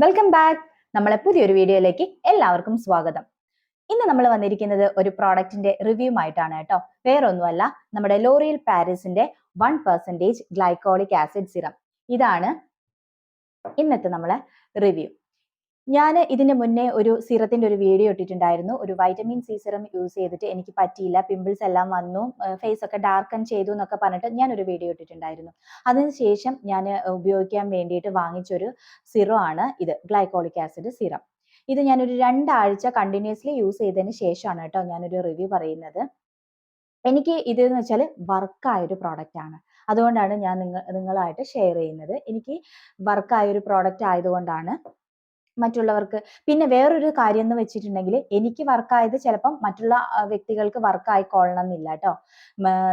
Welcome back. നമ്മളെ പുതിയൊരു വീഡിയോയിലേക്ക് എല്ലാവർക്കും സ്വാഗതം. ഇന്ന് നമ്മൾ വന്നിരിക്കുന്നത് ഒരു പ്രോഡക്റ്റിന്റെ റിവ്യൂ ആയിട്ടാണ് കേട്ടോ. വേറൊന്നുമല്ല, നമ്മുടെ ലോറിയൽ പാരീസിന്റെ 1% ഗ്ലൈക്കോളിക് ആസിഡ് സിറം. ഇതാണ് ഇന്നത്തെ നമ്മളെ റിവ്യൂ. ഞാൻ ഇതിന് മുന്നേ ഒരു സിറത്തിന്റെ ഒരു വീഡിയോ ഇട്ടിട്ടുണ്ടായിരുന്നു. ഒരു വൈറ്റമിൻ സി സിറം യൂസ് ചെയ്തിട്ട് എനിക്ക് പറ്റിയില്ല, പിമ്പിൾസ് എല്ലാം വന്നു, ഫേസ് ഒക്കെ ഡാർക്കൻ ചെയ്തു എന്നൊക്കെ പറഞ്ഞിട്ട് ഞാൻ ഒരു വീഡിയോ ഇട്ടിട്ടുണ്ടായിരുന്നു. അതിനുശേഷം ഞാൻ ഉപയോഗിക്കാൻ വേണ്ടിയിട്ട് വാങ്ങിച്ചൊരു സിറം ആണ് ഇത്, ഗ്ലൈക്കോളിക് ആസിഡ് സിറം. ഇത് ഞാനൊരു 2 ആഴ്ച കണ്ടിന്യൂസ്ലി യൂസ് ചെയ്തതിന് ശേഷമാണ് കേട്ടോ ഞാനൊരു റിവ്യൂ പറയുന്നത്. എനിക്ക് ഇതെന്ന് വെച്ചാൽ വർക്കായൊരു പ്രോഡക്റ്റ് ആണ്. അതുകൊണ്ടാണ് ഞാൻ നിങ്ങളായിട്ട് ഷെയർ ചെയ്യുന്നത്. എനിക്ക് വർക്കായൊരു പ്രോഡക്റ്റ് ആയതുകൊണ്ടാണ് മറ്റുള്ളവർക്ക്. പിന്നെ വേറൊരു കാര്യം എന്ന് വെച്ചിട്ടുണ്ടെങ്കിൽ, എനിക്ക് വർക്കായത് ചിലപ്പം മറ്റുള്ള വ്യക്തികൾക്ക് വർക്ക് ആയിക്കൊള്ളണം എന്നില്ല കേട്ടോ.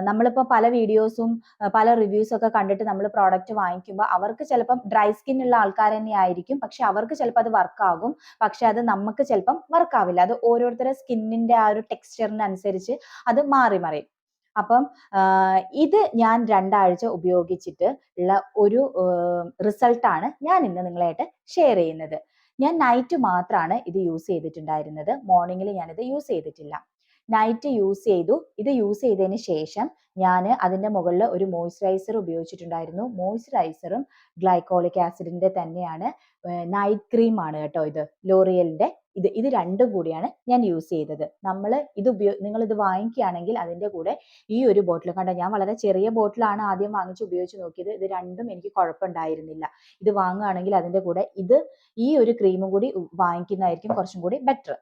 നമ്മളിപ്പോൾ പല വീഡിയോസും പല റിവ്യൂസും ഒക്കെ കണ്ടിട്ട് നമ്മൾ പ്രോഡക്റ്റ് വാങ്ങിക്കുമ്പോൾ അവർക്ക് ചിലപ്പം ഡ്രൈ സ്കിൻ ഉള്ള ആൾക്കാർ തന്നെ ആയിരിക്കും, പക്ഷെ അവർക്ക് ചിലപ്പോൾ അത് വർക്കാകും, പക്ഷെ അത് നമുക്ക് ചിലപ്പം വർക്കാവില്ല. അത് ഓരോരുത്തരുടെ സ്കിന്നിന്റെ ആ ഒരു ടെക്സ്ചറിനനുസരിച്ച് അത് മാറി മറിയും. അപ്പം ഇത് ഞാൻ 2 ആഴ്ച ഉപയോഗിച്ചിട്ട് ഉള്ള ഒരു റിസൾട്ടാണ് ഞാൻ ഇന്ന് നിങ്ങളായിട്ട് ഷെയർ ചെയ്യുന്നത്. ഞാൻ നൈറ്റ് മാത്രമാണ് ഇത് യൂസ് ചെയ്തിട്ടുണ്ടായിരുന്നത്. മോർണിംഗിൽ ഞാനിത് യൂസ് ചെയ്തിട്ടില്ല. നൈറ്റ് യൂസ് ചെയ്തു. ഇത് യൂസ് ചെയ്തതിന് ശേഷം ഞാൻ അതിൻ്റെ മുകളിൽ ഒരു മോയ്സ്ചറൈസർ ഉപയോഗിച്ചിട്ടുണ്ടായിരുന്നു. മോയ്സ്ചറൈസറും ഗ്ലൈക്കോളിക് ആസിഡിന്റെ തന്നെയാണ്. നൈറ്റ് ക്രീം ആണ് കേട്ടോ ഇത്, ലോറിയലിന്റെ. ഇത് രണ്ടും കൂടിയാണ് ഞാൻ യൂസ് ചെയ്തത്. നിങ്ങൾ ഇത് വാങ്ങിക്കുകയാണെങ്കിൽ അതിൻ്റെ കൂടെ ഈ ഒരു ബോട്ടിൽ, കണ്ട ഞാൻ വളരെ ചെറിയ ബോട്ടിലാണ് ആദ്യം വാങ്ങിച്ച് ഉപയോഗിച്ച് നോക്കിയത്. ഇത് രണ്ടും എനിക്ക് കുഴപ്പമുണ്ടായിരുന്നില്ല. ഇത് വാങ്ങുകയാണെങ്കിൽ അതിൻ്റെ കൂടെ ഈ ഒരു ക്രീമും കൂടി വാങ്ങിക്കുന്നതായിരിക്കും കുറച്ചും കൂടി ബെറ്റർ.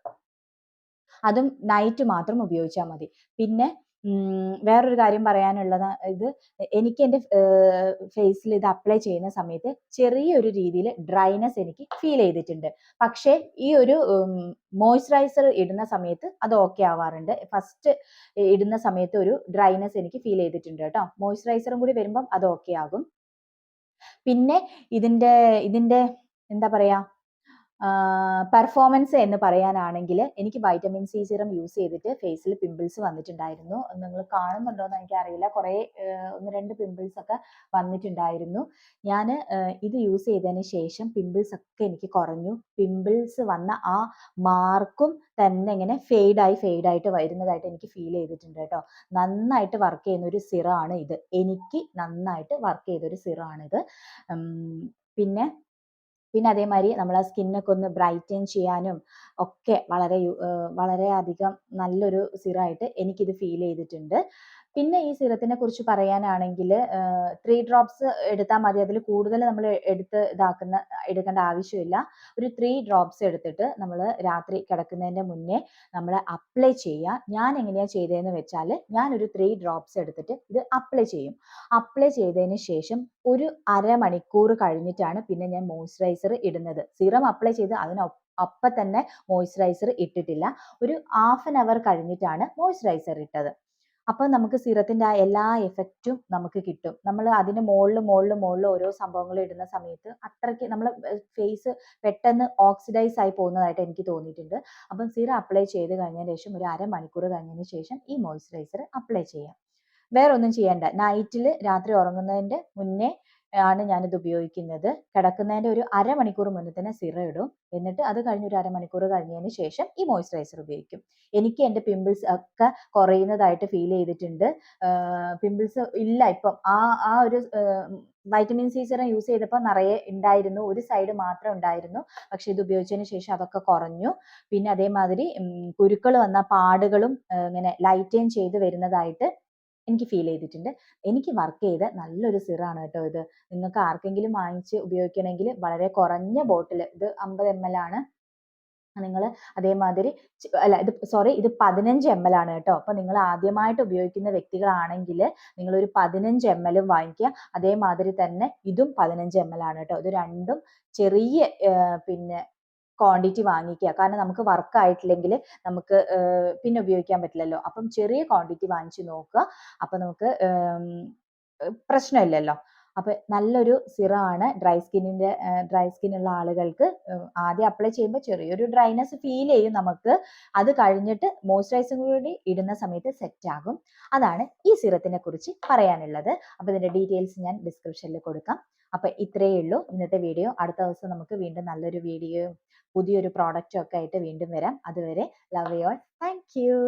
അതും നൈറ്റ് മാത്രം ഉപയോഗിച്ചാൽ മതി. പിന്നെ വേറൊരു കാര്യം പറയാനുള്ളത്, എനിക്ക് എൻ്റെ ഫേസിൽ ഇത് അപ്ലൈ ചെയ്യുന്ന സമയത്ത് ചെറിയൊരു രീതിയിൽ ഡ്രൈനെസ് എനിക്ക് ഫീൽ ചെയ്തിട്ടുണ്ട്. പക്ഷേ ഈ ഒരു മോയ്സ്ചറൈസർ ഇടുന്ന സമയത്ത് അത് ഓക്കെ ആവാറുണ്ട്. ഫസ്റ്റ് ഇടുന്ന സമയത്ത് ഒരു ഡ്രൈനെസ് എനിക്ക് ഫീൽ ചെയ്തിട്ടുണ്ട് കേട്ടോ. മോയ്സ്ചറൈസറും കൂടി വരുമ്പം അത് ഓക്കെ ആകും. പിന്നെ ഇതിന്റെ എന്താ പറയാ, പെർഫോമൻസ് എന്ന് പറയാനാണെങ്കിൽ, എനിക്ക് വൈറ്റമിൻ സി സിറം യൂസ് ചെയ്തിട്ട് ഫേസിൽ പിമ്പിൾസ് വന്നിട്ടുണ്ടായിരുന്നു. നിങ്ങൾ കാണുന്നുണ്ടോ എന്ന് എനിക്കറിയില്ല, കുറേ 1-2 പിമ്പിൾസ് ഒക്കെ വന്നിട്ടുണ്ടായിരുന്നു. ഞാൻ ഇത് യൂസ് ചെയ്തതിന് ശേഷം പിമ്പിൾസ് ഒക്കെ എനിക്ക് കുറഞ്ഞു. പിമ്പിൾസ് വന്ന ആ മാർക്കും തന്നെ ഇങ്ങനെ ഫെയ്ഡായിട്ട് വരുന്നതായിട്ട് എനിക്ക് ഫീൽ ചെയ്തിട്ടുണ്ട് കേട്ടോ. നന്നായിട്ട് വർക്ക് ചെയ്യുന്ന ഒരു സിറമാണ് ഇത്. എനിക്ക് നന്നായിട്ട് വർക്ക് ചെയ്തൊരു സിറമാണിത്. പിന്നെ അതേമാതിരി നമ്മളെ സ്കിന്നൊക്കെ ഒന്ന് ബ്രൈറ്റൻ ചെയ്യാനും ഒക്കെ വളരെയധികം നല്ലൊരു സിറമായിട്ട് എനിക്കിത് ഫീൽ ചെയ്തിട്ടുണ്ട്. പിന്നെ ഈ സിറത്തിനെ കുറിച്ച് പറയാനാണെങ്കിൽ 3 ഡ്രോപ്സ് എടുത്താൽ മതി. അതിൽ കൂടുതൽ നമ്മൾ എടുക്കേണ്ട ആവശ്യമില്ല. ഒരു 3 ഡ്രോപ്സ് എടുത്തിട്ട് നമ്മൾ രാത്രി കിടക്കുന്നതിൻ്റെ മുന്നേ നമ്മൾ അപ്ലൈ ചെയ്യുക. ഞാൻ എങ്ങനെയാണ് ചെയ്തതെന്ന് വെച്ചാൽ, ഞാനൊരു 3 ഡ്രോപ്സ് എടുത്തിട്ട് ഇത് അപ്ലൈ ചെയ്യും. അപ്ലൈ ചെയ്തതിന് ശേഷം ഒരു അരമണിക്കൂർ കഴിഞ്ഞിട്ടാണ് പിന്നെ ഞാൻ മോയ്സ്ചറൈസർ ഇടുന്നത്. സിറം അപ്ലൈ ചെയ്ത് അപ്പം തന്നെ മോയ്സ്ചറൈസർ ഇട്ടിട്ടില്ല. ഒരു ഹാഫ് ആൻ അവർ കഴിഞ്ഞിട്ടാണ് മോയ്സ്ചറൈസർ ഇട്ടത്. അപ്പോൾ നമുക്ക് സിറത്തിന്റെ ആ എല്ലാ എഫക്റ്റും നമുക്ക് കിട്ടും. നമ്മൾ അതിന് മുകളിൽ ഓരോ സംഭവങ്ങൾ ഇടുന്ന സമയത്ത് അത്രയ്ക്ക് നമ്മളെ ഫേസ് പെട്ടെന്ന് ഓക്സിഡൈസ് ആയി പോകുന്നതായിട്ട് എനിക്ക് തോന്നിയിട്ടുണ്ട്. അപ്പം സിറം അപ്ലൈ ചെയ്ത് കഴിഞ്ഞതിന് ശേഷം ഒരു അരമണിക്കൂർ കഴിഞ്ഞതിന് ശേഷം ഈ മോയ്സ്ചറൈസർ അപ്ലൈ ചെയ്യാം. വേറെ ഒന്നും ചെയ്യണ്ട. നൈറ്റിൽ രാത്രി ഉറങ്ങുന്നതിന്റെ മുന്നേ ആണ് ഞാനിത് ഉപയോഗിക്കുന്നത്. കിടക്കുന്നതിന്റെ ഒരു അരമണിക്കൂർ മുന്നേ തന്നെ സിറം ഇടും. എന്നിട്ട് അത് കഴിഞ്ഞ് ഒരു അരമണിക്കൂർ കഴിഞ്ഞതിന് ശേഷം ഈ മോയ്സ്ചറൈസർ ഉപയോഗിക്കും. എനിക്ക് എൻ്റെ പിമ്പിൾസ് ഒക്കെ കുറയുന്നതായിട്ട് ഫീൽ ചെയ്തിട്ടുണ്ട്. പിമ്പിൾസ് ഇല്ല ഇപ്പം. ആ ഒരു വൈറ്റമിൻ സി സിറം യൂസ് ചെയ്തപ്പോൾ നിറയെ ഉണ്ടായിരുന്നു, ഒരു സൈഡ് മാത്രം ഉണ്ടായിരുന്നു. പക്ഷെ ഇത് ഉപയോഗിച്ചതിന് ശേഷം അതൊക്കെ കുറഞ്ഞു. പിന്നെ അതേമാതിരി കുരുക്കൾ വന്ന പാടുകളും ഇങ്ങനെ ലൈറ്റൻ ചെയ്ത് വരുന്നതായിട്ട് എനിക്ക് ഫീൽ ചെയ്തിട്ടുണ്ട്. എനിക്ക് വർക്ക് ചെയ്ത നല്ലൊരു സിറാണ് കേട്ടോ ഇത്. നിങ്ങൾക്ക് ആർക്കെങ്കിലും വാങ്ങിച്ച് ഉപയോഗിക്കണമെങ്കിൽ വളരെ കുറഞ്ഞ ബോട്ടിൽ, ഇത് 50 ml ആണ്. നിങ്ങൾ അതേമാതിരി ഇത് 15 ml ആണ് കേട്ടോ. അപ്പോൾ നിങ്ങൾ ആദ്യമായിട്ട് ഉപയോഗിക്കുന്ന വ്യക്തികളാണെങ്കിൽ നിങ്ങളൊരു 15 ml വാങ്ങിക്കുക. അതേമാതിരി തന്നെ ഇതും 15 ml ആണ് കേട്ടോ. ഇത് രണ്ടും ചെറിയ പിന്നെ ക്വാണ്ടിറ്റി വാങ്ങിക്കുക. കാരണം നമുക്ക് വർക്ക് ആയിട്ടില്ലെങ്കിൽ നമുക്ക് പിന്നെ ഉപയോഗിക്കാൻ പറ്റില്ലല്ലോ. അപ്പം ചെറിയ ക്വാണ്ടിറ്റി വാങ്ങിച്ച് നോക്കുക. അപ്പം നമുക്ക് പ്രശ്നമില്ലല്ലോ. അപ്പോൾ നല്ലൊരു സിറമാണ് ഡ്രൈ സ്കിന്നുള്ള ആളുകൾക്ക്. ആദ്യം അപ്ലൈ ചെയ്യുമ്പോൾ ചെറിയൊരു ഡ്രൈനെസ് ഫീൽ ചെയ്യും നമുക്ക്. അത് കഴിഞ്ഞിട്ട് മോയ്സ്ചറൈസിംഗ് കൂടി ഇടുന്ന സമയത്ത് സെറ്റ് ആകും. അതാണ് ഈ സിറത്തിനെ കുറിച്ച് പറയാനുള്ളത്. അപ്പോൾ ഇതിന്റെ ഡീറ്റെയിൽസ് ഞാൻ ഡിസ്ക്രിപ്ഷനിൽ കൊടുക്കാം. അപ്പോൾ ഇത്രയേ ഉള്ളൂ ഇന്നത്തെ വീഡിയോ. അടുത്ത ദിവസം നമുക്ക് വീണ്ടും നല്ലൊരു വീഡിയോയും പുതിയൊരു പ്രോഡക്റ്റും ഒക്കെ ആയിട്ട് വീണ്ടും വരാം. അതുവരെ love you all. Thank you.